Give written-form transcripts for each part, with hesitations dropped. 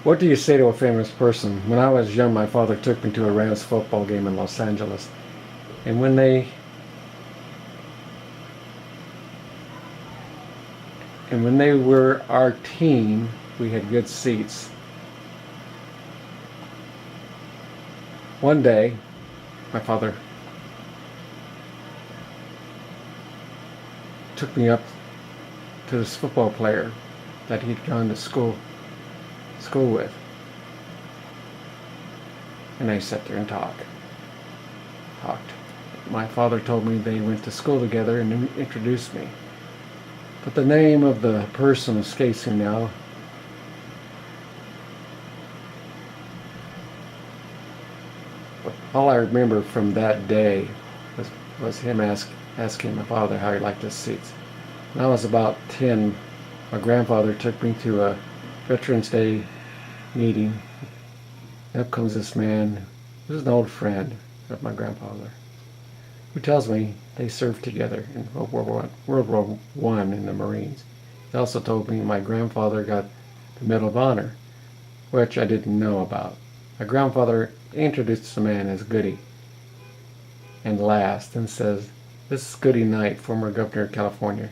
What do you say to a famous person? When I was young, my father took me to a Rams football game in Los Angeles. And when they were our team, we had good seats. One day, my father took me up to this football player that he'd gone to school with. And I sat there and talked. My father told me they went to school together and introduced me. But the name of the person escapes me now. All I remember from that day was him asking my father how he liked his seats. When I was about 10, my grandfather took me to a Veterans Day meeting. Up comes this man, who's an old friend of my grandfather, who tells me they served together in World War I in the Marines. He also told me my grandfather got the Medal of Honor, which I didn't know about. My grandfather introduced the man as Goody and laughed and says, "This is Goody Knight, former governor of California."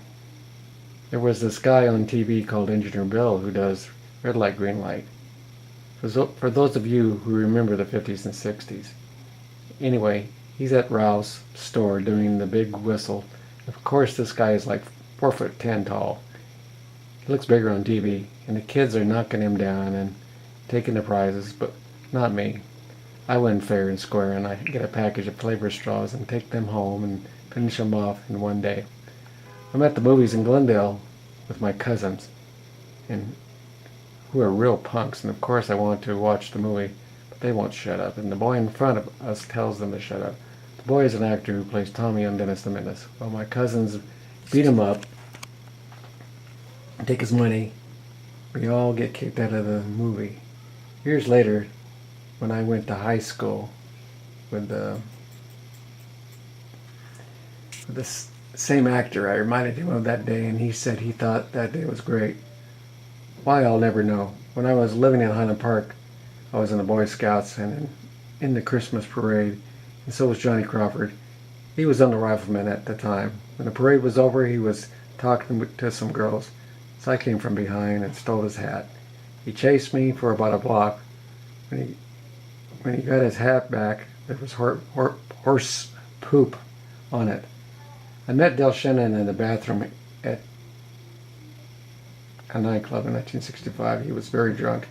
There was this guy on TV called Engineer Bill who does red light, green light. For those of you who remember the 50s and 60s. Anyway, he's at Ralph's store doing the big whistle. Of course, this guy is like 4'10" tall. He looks bigger on TV, and the kids are knocking him down and taking the prizes, but not me. I win fair and square, and I get a package of flavor straws and take them home and finish them off in one day. I'm at the movies in Glendale with my cousins, and who are real punks, and of course I want to watch the movie, but they won't shut up, and the boy in front of us tells them to shut up. The boy is an actor who plays Tommy on Dennis the Menace. Well, my cousins beat him up, take his money. We all get kicked out of the movie. Years later, when I went to high school with this same actor, I reminded him of that day, and he said he thought that day was great. Why, I'll never know. When I was living in Highland Park, I was in the Boy Scouts and in the Christmas parade, and so was Johnny Crawford. He was on the Rifleman at the time. When the parade was over, he was talking to some girls, so I came from behind and stole his hat. He chased me for about a block. When he got his hat back, there was horse poop on it. I met Del Shannon in the bathroom at a nightclub in 1965. He was very drunk.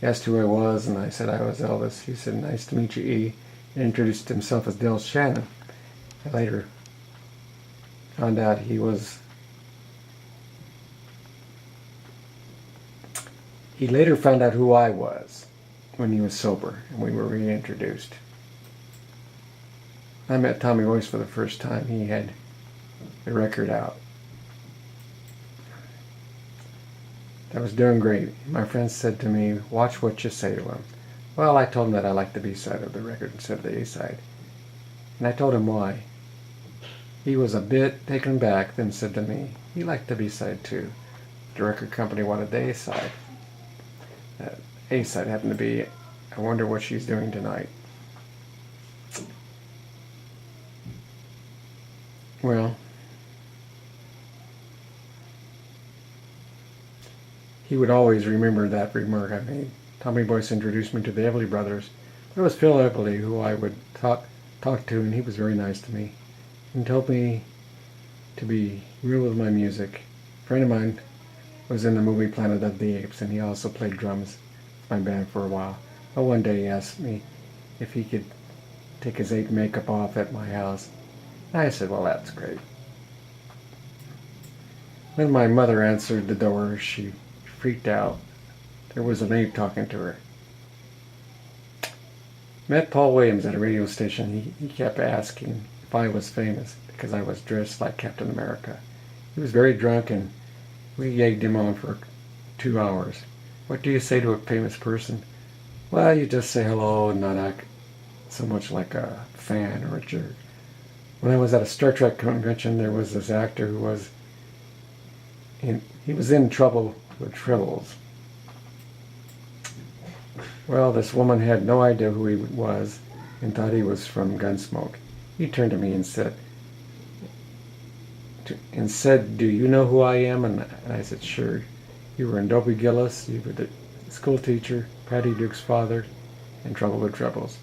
He asked who I was, and I said I was Elvis. He said, "Nice to meet you, E." He introduced himself as Del Shannon. I later found out he later found out who I was when he was sober, and we were reintroduced. I met Tommy Boyce for the first time. He had the record out. I was doing great. My friends said to me, "Watch what you say to him." Well, I told him that I liked the B-side of the record instead of the A-side. And I told him why. He was a bit taken back, then said to me, he liked the B-side too. The record company wanted the A-side. That A-side happened to be "I Wonder What She's Doing Tonight." Well, he would always remember that remark I made. Tommy Boyce introduced me to the Everly Brothers. It was Phil Everly who I would talk to, and he was very nice to me and told me to be real with my music. A friend of mine was in the movie Planet of the Apes, and he also played drums with my band for a while. But one day he asked me if he could take his ape makeup off at my house. I said, "Well, that's great." When my mother answered the door, she freaked out. There was an ape talking to her. Met Paul Williams at a radio station. He kept asking if I was famous because I was dressed like Captain America. He was very drunk, and we egged him on for 2 hours. What do you say to a famous person? Well, you just say hello and not act so much like a fan or a jerk. When I was at a Star Trek convention, there was this actor who was in trouble with tribbles. Well, this woman had no idea who he was and thought he was from Gunsmoke. He turned to me and said, "Do you know who I am?" And I said, "Sure. You were in Dopey Gillis. You were the school teacher, Patty Duke's father, and Trouble with Troubles."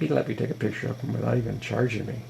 He let me take a picture of him without even charging me.